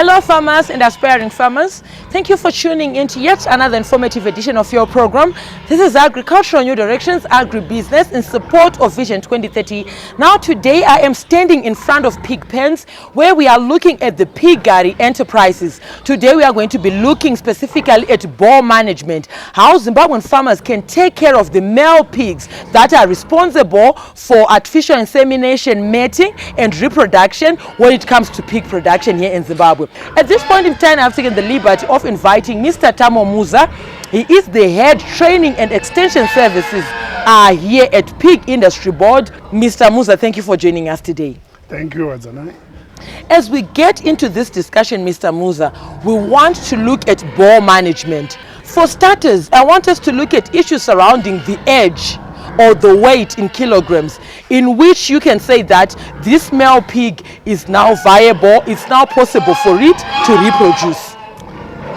Hello farmers and aspiring farmers. Thank you for tuning in to yet another informative edition of your program. This is Agricultural New Directions, Agribusiness in support of Vision 2030. Now today I am standing in front of pig pens where we are looking at the piggery enterprises. Today we are going to be looking specifically at boar management, how Zimbabwean farmers can take care of the male pigs that are responsible for artificial insemination, mating and reproduction when it comes to pig production here in Zimbabwe. At this point in time, I've taken the liberty of inviting Mr. Tamo Musa. He is the head training and extension services here at Pig Industry Board. Mr. Musa, thank you for joining us today. Thank you, Azanai. As we get into this discussion, Mr. Musa, we want to look at boar management. For starters, I want us to look at issues surrounding the age or the weight in kilograms, in which you can say that this male pig is now viable, it's now possible for it to reproduce.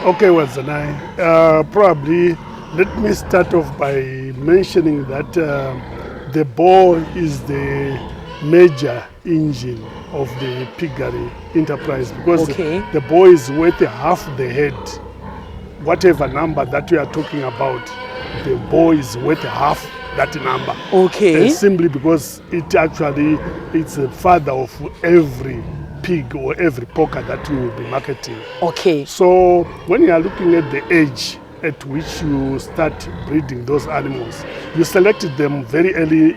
Okay, Wazanai, probably let me start off by mentioning that the boar is the major engine of the piggery enterprise, because the boar is worth half the head. Whatever number that we are talking about, the boar is worth half that number. And simply because it's the father of every pig or every porker that we will be marketing. So when you are looking at the age at which you start breeding those animals, you selected them very early,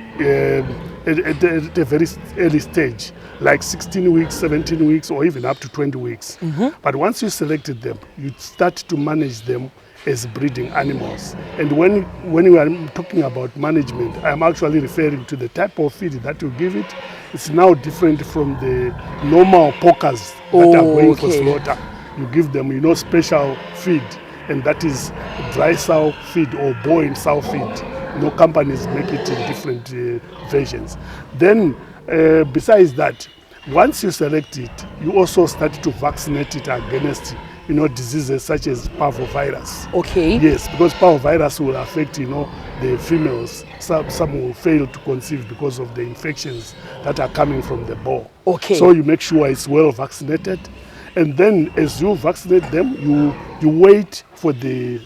at a very early stage, like 16 weeks, 17 weeks, or even up to 20 weeks. But once you selected them, you start to manage them as breeding animals. And when we are talking about management, I'm actually referring to the type of feed that you give it. It's now different from the normal porkers that are going for slaughter. You give them, special feed, and that is dry sow feed or boiled sow feed. Companies make it in different versions. Then, besides that, once you select it, you also start to vaccinate it against diseases such as parvovirus. Yes, because parvovirus will affect, the females. Some will fail to conceive because of the infections that are coming from the boar. So you make sure it's well vaccinated. And then as you vaccinate them, you wait for the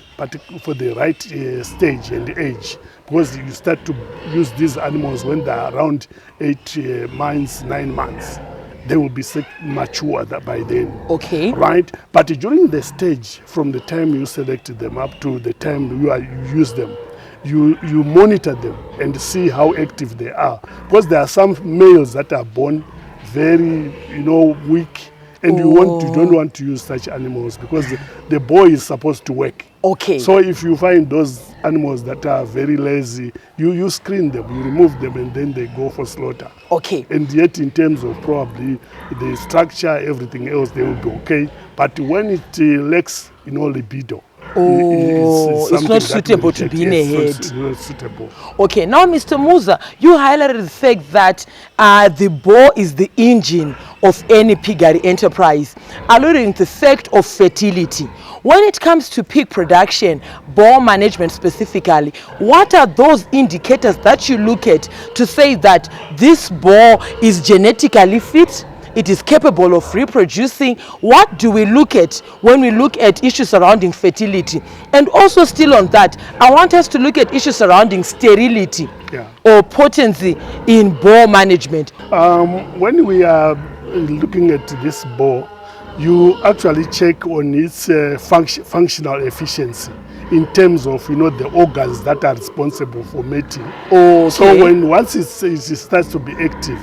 right stage and age, because you start to use these animals when they are around 8 months, 9 months. They will be mature by then. Right? But during the stage, from the time you selected them up to the time you use them, you monitor them and see how active they are. Because there are some males that are born very, weak, and you don't want to use such animals because the boy is supposed to work. So if you find those animals that are very lazy, you screen them, you remove them, and then they go for slaughter. And yet in terms of probably the structure, everything else, they will be okay. But when it lacks, libido, it's not suitable to be in a head. It's not suitable. Now Mr. Musa, you highlighted the fact that the boar is the engine of any piggery enterprise, alluding to the fact of fertility. When it comes to pig production, boar management specifically, what are those indicators that you look at to say that this boar is genetically fit? It is capable of reproducing? What do we look at when we look at issues surrounding fertility? And also still on that, I want us to look at issues surrounding sterility or potency in boar management. When we are looking at this boar, you actually check on its functional efficiency in terms of the organs that are responsible for mating. So once it starts to be active,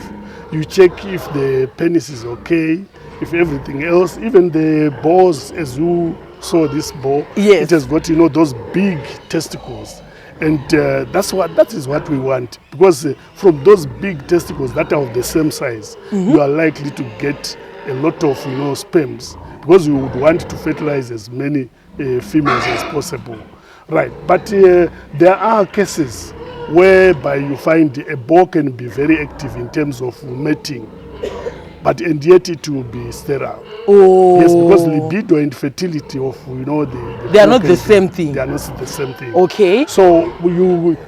you check if the penis is okay, if everything else, even the balls, as you saw this ball, it has got those big testicles. And that is what we want, because from those big testicles that are of the same size, you are likely to get a lot of sperms, because you would want to fertilize as many females as possible. Right, but there are cases whereby you find a boar can be very active in terms of mating, and yet it will be sterile. Yes, because libido and fertility of they are not the same thing. They are not the same thing. So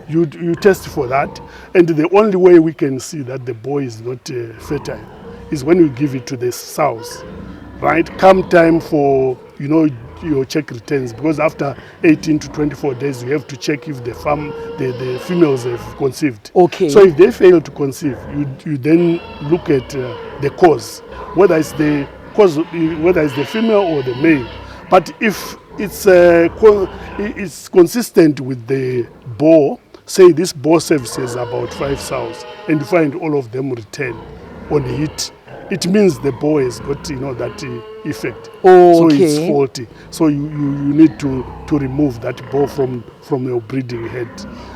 you test for that, and the only way we can see that the boar is not fertile is when you give it to the sows. right? Come time for, you know, your check returns, because after 18 to 24 days you have to check if the females have conceived. Okay. So if they fail to conceive, you then look at the cause, whether it's the cause, whether it's the female or the male. But if it's consistent with the boar, say this boar services about 5 sows, and you find all of them return on heat, it means the boar has got, you know, that effect. Oh, so it's okay. faulty. So you need to remove that boar from your breeding head.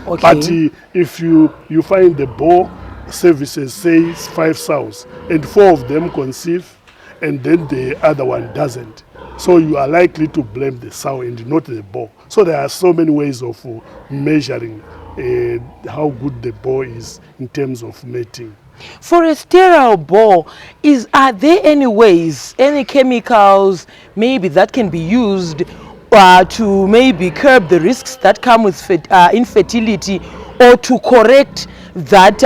Okay. But if you find the boar services, say 5 sows, and 4 of them conceive, and then the other one doesn't, so you are likely to blame the sow and not the boar. So there are so many ways of measuring how good the boar is in terms of mating. For a sterile boar, are there any ways, any chemicals maybe that can be used to maybe curb the risks that come with infertility, or to correct that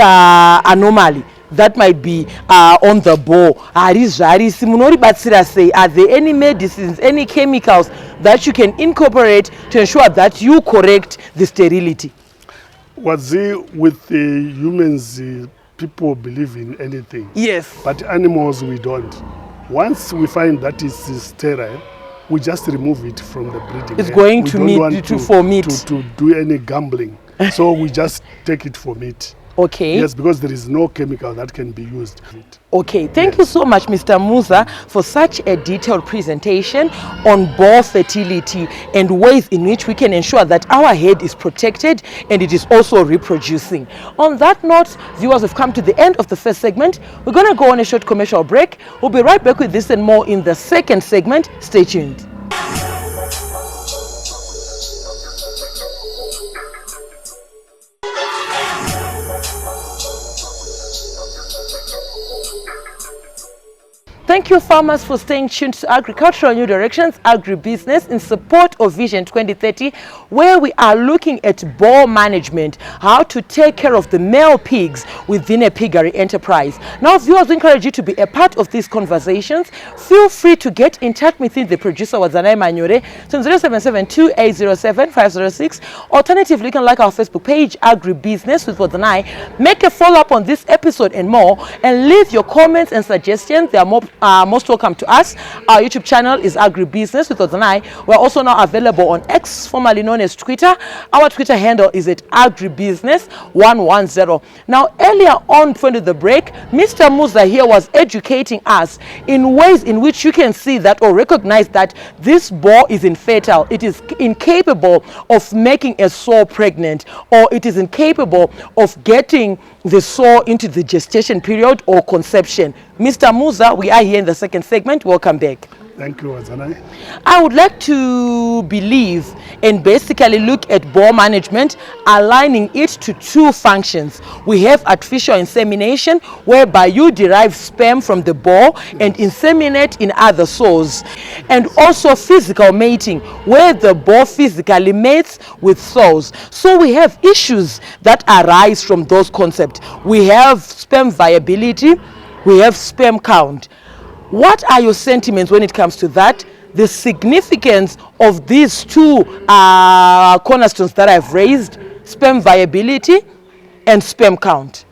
anomaly that might be on the boar? Are there any medicines, any chemicals that you can incorporate to ensure that you correct the sterility? With humans, people believe in anything. Yes. But animals, we don't. Once we find that it's sterile, we just remove it from the breeding. It's going we to don't meat want for meat. To do any gambling. So we just take it for meat. Okay. Yes, because there is no chemical that can be used. Okay, thank you so much, Mr. Musa, for such a detailed presentation on boar fertility and ways in which we can ensure that our herd is protected and it is also reproducing. On that note, viewers, have come to the end of the first segment. We're going to go on a short commercial break. We'll be right back with this and more in the second segment. Stay tuned. Thank you, farmers, for staying tuned to Agricultural New Directions, Agribusiness, in support of Vision 2030, where we are looking at boar management, how to take care of the male pigs within a piggery enterprise. Now, viewers, we encourage you to be a part of these conversations. Feel free to get in touch with the producer, Wazanai Manyore, to 0772-807-506. Alternatively, you can like our Facebook page, Agribusiness with Wazanai. Make a follow-up on this episode and more, and leave your comments and suggestions. They are most welcome to us. Our YouTube channel is Agribusiness with Ozanai. We're also now available on X, formerly known as Twitter. Our Twitter handle is at Agribusiness110. Now, earlier on, before the break, Mr. Musa here was educating us in ways in which you can see that or recognize that this boar is infertile. It is incapable of making a sow pregnant, or it is incapable of getting the sow into the gestation period or conception. Mr. Musa, we are here in the second segment. Welcome back. Thank you, Azanai. I would like to believe and basically look at boar management, aligning it to 2 functions. We have artificial insemination, whereby you derive sperm from the boar and inseminate in other sows. And also physical mating, where the boar physically mates with sows. So we have issues that arise from those concepts. We have sperm viability, we have sperm count. What are your sentiments when it comes to that? The significance of these 2 cornerstones that I've raised, sperm viability and sperm count.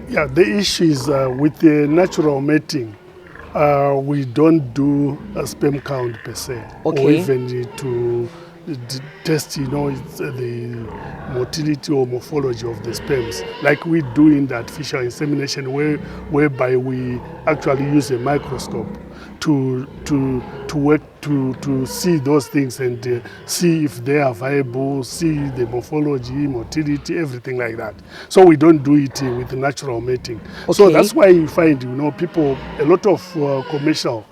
Yeah, the issue is with the natural mating, we don't do a sperm count per se, Okay. or even to test, you know, the motility or morphology of the sperms, like we do in the artificial insemination, whereby we actually use a microscope to work to see those things and see if they are viable, see the morphology, motility, everything like that. So we don't do it with natural mating. Okay. So that's why you find, you know, people, a lot of commercial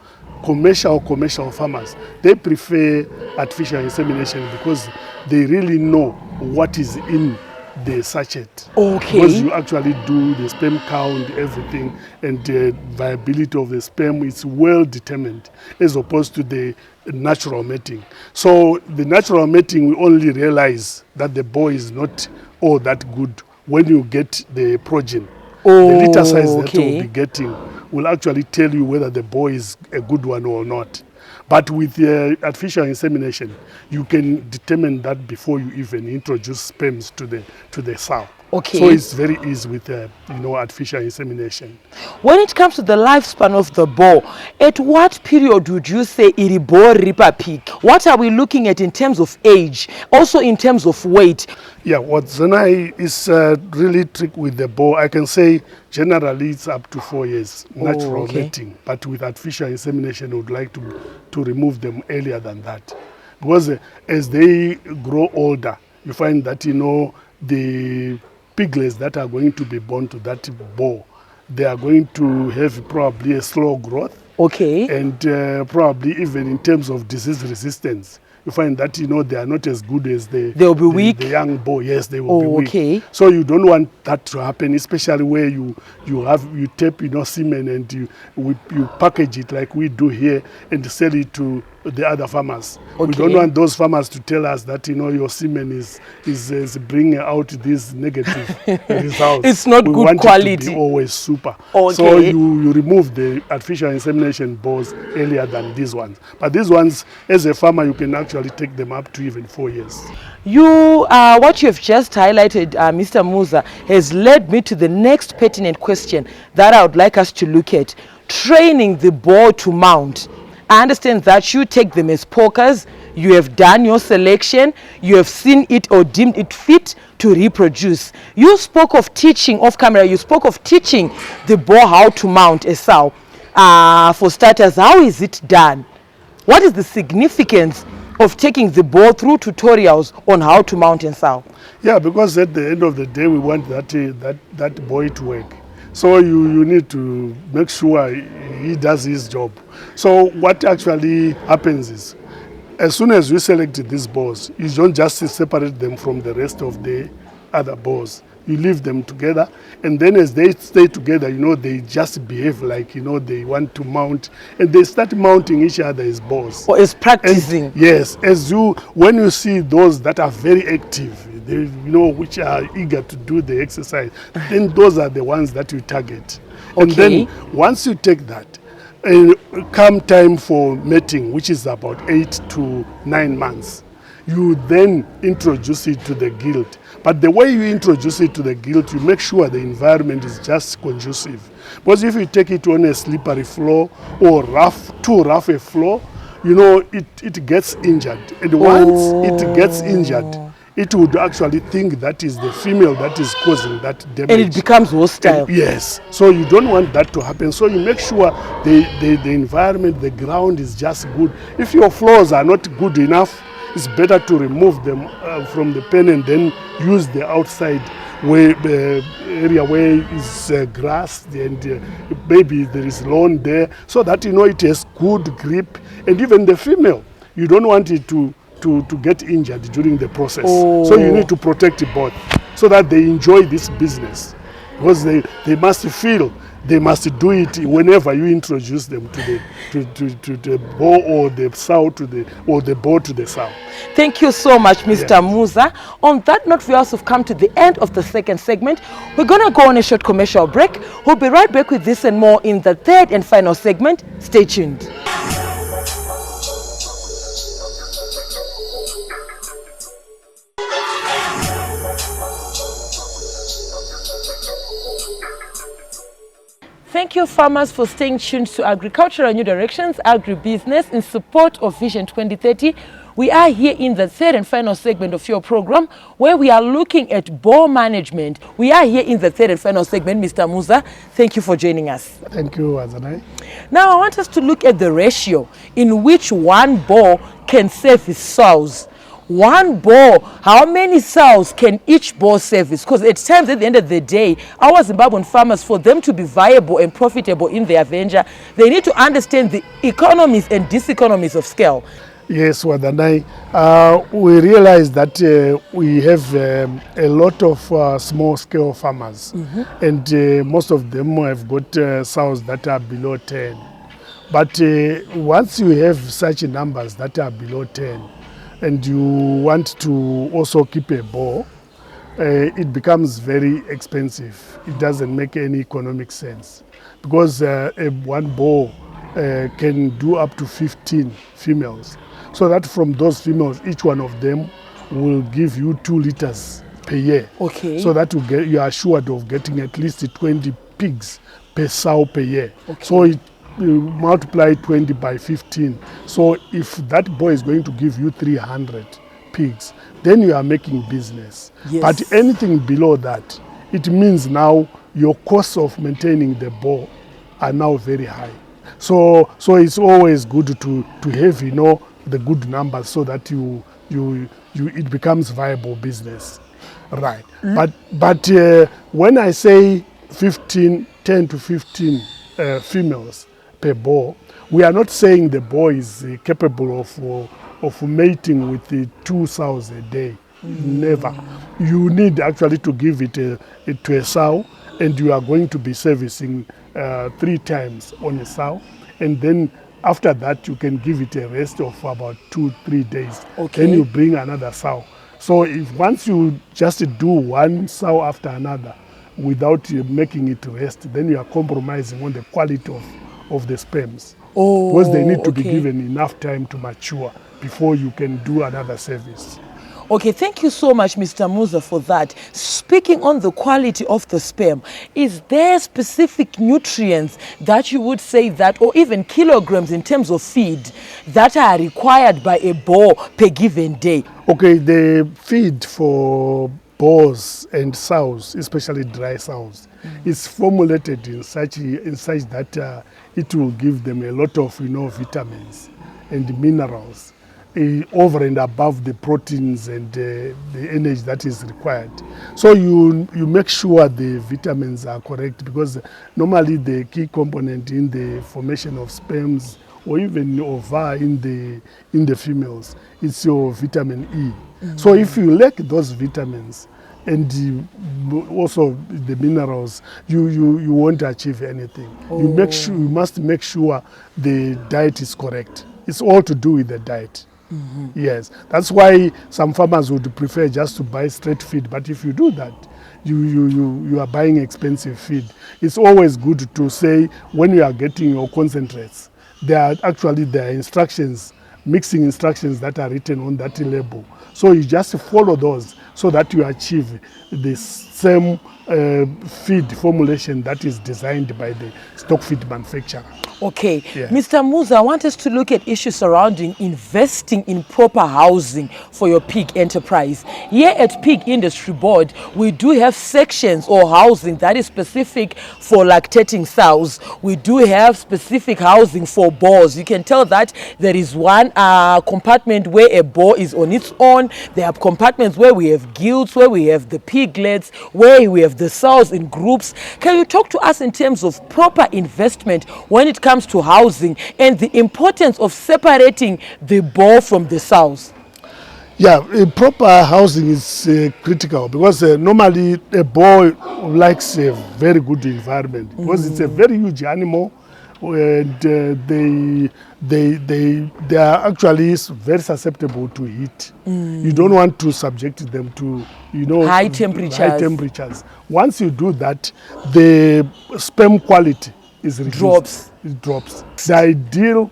farmers, they prefer artificial insemination because they really know what is in the sachet. Okay. Because you actually do the sperm count, everything, and the viability of the sperm is well determined, as opposed to the natural mating. So the natural mating, we only realize that the boar is not all that good when you get the progeny. the litter size that okay. you'll be getting will actually tell you whether the boar is a good one or not. But with artificial insemination, you can determine that before you even introduce sperms to the sow. Okay. So it's very easy with artificial insemination. When it comes to the lifespan of the boar, at what period would you say iri boar reaper peak? What are we looking at in terms of age, also in terms of weight? Yeah, what Zanai is really trick with the boar, I can say generally it's up to 4 years natural mating, but with artificial insemination, we would like to remove them earlier than that, because as they grow older, you find that the piglets that are going to be born to that boar, they are going to have probably a slow growth. Okay. And probably even in terms of disease resistance, you find that they are not as good as they'll be weak. The young boar. Yes, they will be weak. Okay. So you don't want that to happen, especially where you tape semen and you package it like we do here and sell it to the other farmers. Okay. We don't want those farmers to tell us that your semen is bringing out these negative results. It's not we good want quality. It to be always super. Okay. So you remove the artificial insemination boars earlier than these ones. But these ones, as a farmer, you can actually take them up to even 4 years. What you have just highlighted, Mr. Musa, has led me to the next pertinent question that I would like us to look at. Training the boar to mount. I understand that you take them as porkers, you have done your selection, you have seen it or deemed it fit to reproduce. You spoke of teaching off camera, you spoke of teaching the boar how to mount a sow. For starters, how is it done? What is the significance of taking the boar through tutorials on how to mount a sow? Yeah, because at the end of the day, we want that boy to work. So you need to make sure he does his job. So what actually happens is, as soon as we select these boars, you don't just separate them from the rest of the other boars. You leave them together, and then as they stay together, they just behave like, they want to mount, and they start mounting each other as boars. Or as practicing. And yes, when you see those that are very active, which are eager to do the exercise, then those are the ones that you target. And then once you take that, come time for mating, which is about 8 to 9 months, you then introduce it to the gilt. But the way you introduce it to the gilt, you make sure the environment is just conducive. Because if you take it on a slippery floor or too rough a floor, it gets injured. And once it gets injured, it would actually think that is the female that is causing that damage. And it becomes hostile. Yes. So you don't want that to happen. So you make sure the environment, the ground is just good. If your floors are not good enough, it's better to remove them from the pen and then use the outside area where is grass and maybe there is lawn there, so that it has good grip. And even the female, you don't want it to get injured during the process. So you need to protect it both so that they enjoy this business, because they must feel they must do it whenever you introduce them to the boar or the sow or the boar to the sow. Thank you so much, Mr. Musa. On that note, we also have come to the end of the second segment. We're going to go on a short commercial break. We'll be right back with this and more in the third and final segment. Stay tuned. Thank you, farmers, for staying tuned to Agricultural New Directions, Agribusiness, in support of Vision 2030. We are here in the third and final segment of your program, where we are looking at boar management. We are here in the third and final segment. Mr. Musa, thank you for joining us. Thank you, Azanai. Now, I want us to look at the ratio in which one boar can service sows. One boar, how many sows can each boar service? Because at times, at the end of the day, our Zimbabwean farmers, for them to be viable and profitable in their venture, they need to understand the economies and diseconomies of scale. Yes, Wadanai, we realize that we have a lot of small-scale farmers, and most of them have got sows that are below 10. But once you have such numbers that are below 10, and you want to also keep a boar, it becomes very expensive. It doesn't make any economic sense because one boar can do up to 15 females. So that from those females, each one of them will give you 2 liters per year. Okay. So that you are assured of getting at least 20 pigs per sow per year. Okay. So you multiply 20 by 15. So if that boar is going to give you 300 pigs, then you are making business. Yes. But anything below that, it means now your costs of maintaining the boar are now very high. So it's always good to have, you know, the good numbers so that it becomes viable business. Right. But when I say 10 to 15 females per boar, we are not saying the boar is capable of mating with the 2 sows a day. Never. You need actually to give it to a sow, and you are going to be servicing 3 times on a sow, and then after that you can give it a rest of about 2-3 days. Okay. Then you bring another sow. So if once you just do one sow after another without making it rest, then you are compromising on the quality of the sperms. Because they need to be given enough time to mature before you can do another service. Okay, thank you so much, Mr. Musa, for that. Speaking on the quality of the sperm, is there specific nutrients that you would say that, or even kilograms in terms of feed, that are required by a boar per given day? Okay, the feed for boars and sows, especially dry sows, is formulated in such that it will give them a lot of, you know, vitamins and minerals over and above the proteins and the energy that is required. So you make sure the vitamins are correct, because normally the key component in the formation of sperms or even ova in the females is your vitamin E. So if you lack those vitamins and also the minerals, you won't achieve anything. You must make sure the diet is correct. It's all to do with the diet. Yes, that's why some farmers would prefer just to buy straight feed. But if you do that, you are buying expensive feed. It's always good to say when you are getting your concentrates, there are instructions, mixing instructions that are written on that label. So you just follow those so that you achieve the same feed formulation that is designed by the stock feed manufacturer. Okay, Yeah. Mr. Musa, I want us to look at issues surrounding investing in proper housing for your pig enterprise. Here at Pig Industry Board, we do have sections or housing that is specific for lactating sows. We do have specific housing for boars. You can tell that there is one compartment where a boar is on its own. There are compartments where we have gilts, where we have the piglets, where we have the sows in groups. Can you talk to us in terms of proper investment when it comes to housing and the importance of separating the boar from the sows? Yeah, proper housing is critical, because normally a boar likes a very good environment, because it's a very huge animal, and they are actually very susceptible to heat. You don't want to subject them to, you know, High temperatures. Once you do that, the sperm quality is reduced. It drops. The ideal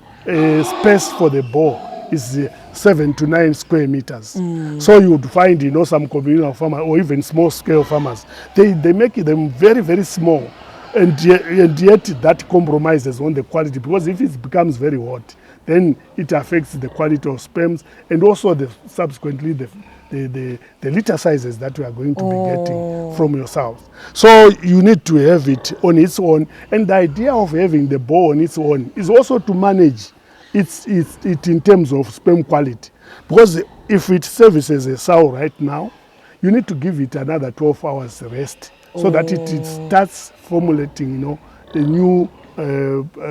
space for the boar is 7 to 9 square meters. So you would find, you know, some communal farmers or even small scale farmers, they make them very, very small. And yet that compromises on the quality, because if it becomes very hot, then it affects the quality of sperms, and also subsequently the litter sizes that we are going to be getting from your sows. So you need to have it on its own, and the idea of having the boar on its own is also to manage it in terms of sperm quality, because if it services a sow right now, you need to give it another 12 hours rest, so that it starts formulating, you know, the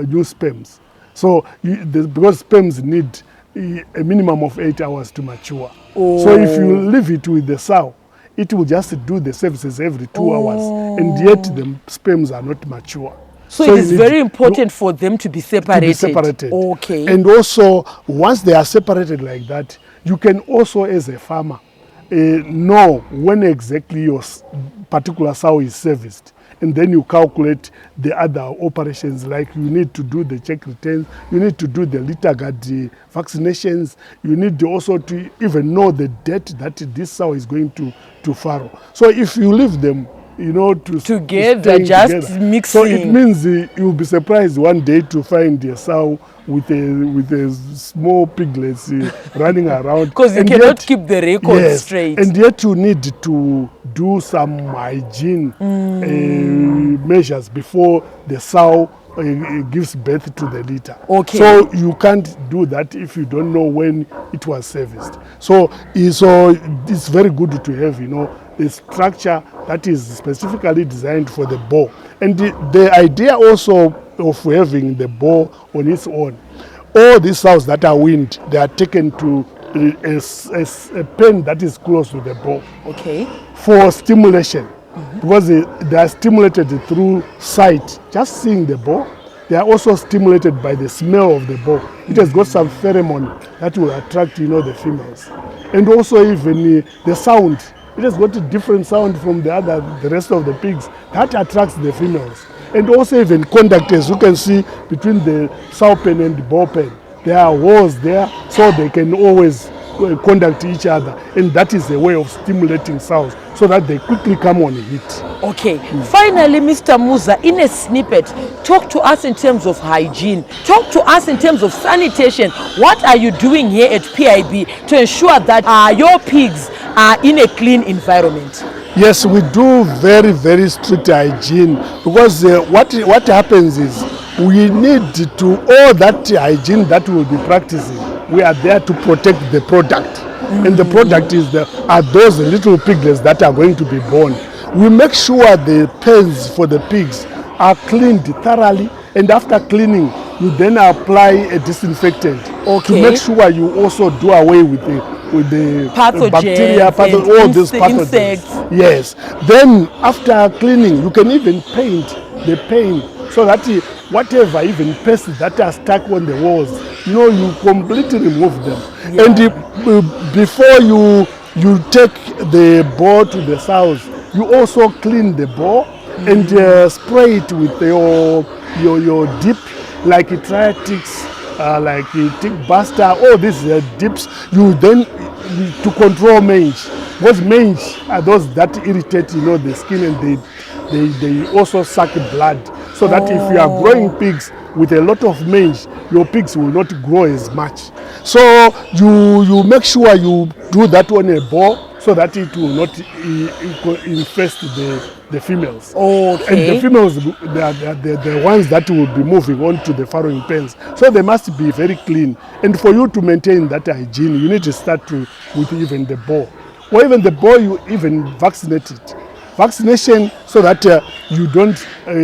new sperms. So because sperms need a minimum of 8 hours to mature. So if you leave it with the sow, it will just do the services every 2 hours, and yet the sperms are not mature. So it is very important for them to be separated. Okay. And also, once they are separated like that, you can also, as a farmer, know when exactly your particular sow is serviced. And then you calculate the other operations, like you need to do the check returns, you need to do the litter guard vaccinations, you need also to even know the date that this sow is going to farrow. So if you leave them, you know, together, just together, mixing. so it means you'll be surprised one day to find a sow with a small piglets running around. Because you cannot keep the record straight. And yet you need to do some hygiene measures before the sow gives birth to the litter. Okay. So you can't do that if you don't know when it was serviced. So it's very good to have, you know, a structure that is specifically designed for the boar. And the idea also of having the boar on its own, all these sows that are weaned, they are taken to a pen that is close to the boar. Okay. For stimulation. Because they are stimulated through sight, just seeing the boar. They are also stimulated by the smell of the boar. It has got some pheromone that will attract, you know, the females. And also even the sound. It has got a different sound from the rest of the pigs that attracts the females. And also even conductors, you can see between the sow pen and the boar pen. There are holes there, so they can always conduct each other, and that is a way of stimulating sows so that they quickly come on heat. Okay. Finally, Mr. Musa, in a snippet, talk to us in terms of hygiene. Talk to us in terms of sanitation. What are you doing here at PIB to ensure that your pigs are in a clean environment? Yes, we do very, very strict hygiene, because what happens is we need to, all that hygiene that we will be practicing, we are there to protect the product. And the product are those little piglets that are going to be born. We make sure the pens for the pigs are cleaned thoroughly, and after cleaning, you then apply a disinfectant to make sure you also do away with the bacteria, all these pathogens. Insects. Yes. Then after cleaning, you can even paint the pen so that whatever even pests that are stuck on the walls, you know, you completely remove them. Yeah. And before you take the boar to the sows, you also clean the boar and spray it with your dip, like triatics, like tick buster, all these dips. You then, to control mange, because mange are those that irritate, you know, the skin, and they also suck blood. So that if you are growing pigs with a lot of mange, your pigs will not grow as much. So you make sure you do that on a boar so that it will not infest the females. Okay. And the females, they are the ones that will be moving on to the farrowing pens. So they must be very clean. And for you to maintain that hygiene, you need to start with even the boar. Or even the boar, you even vaccinate it. Vaccination so that you don't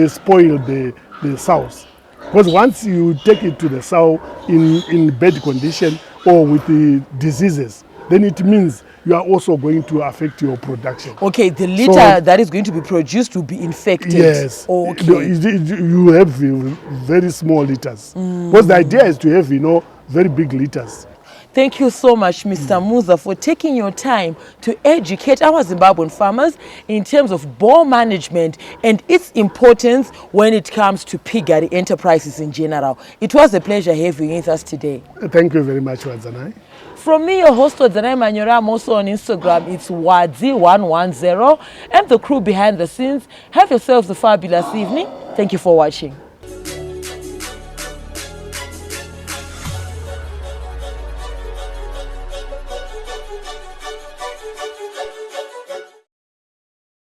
spoil the sows. Because once you take it to the sow in bad condition or with the diseases, then it means you are also going to affect your production. Okay, the litter that is going to be produced will be infected. Yes. Okay. You have very small litters. Because the idea is to have, you know, very big litters. Thank you so much, Mr. Musa, for taking your time to educate our Zimbabwean farmers in terms of boar management and its importance when it comes to piggery enterprises in general. It was a pleasure having you with us today. Thank you very much, Wadzanai. From me, your host, Wadzanai Manyora. I'm also on Instagram. It's Wadzi110. And the crew behind the scenes. Have yourselves a fabulous evening. Thank you for watching.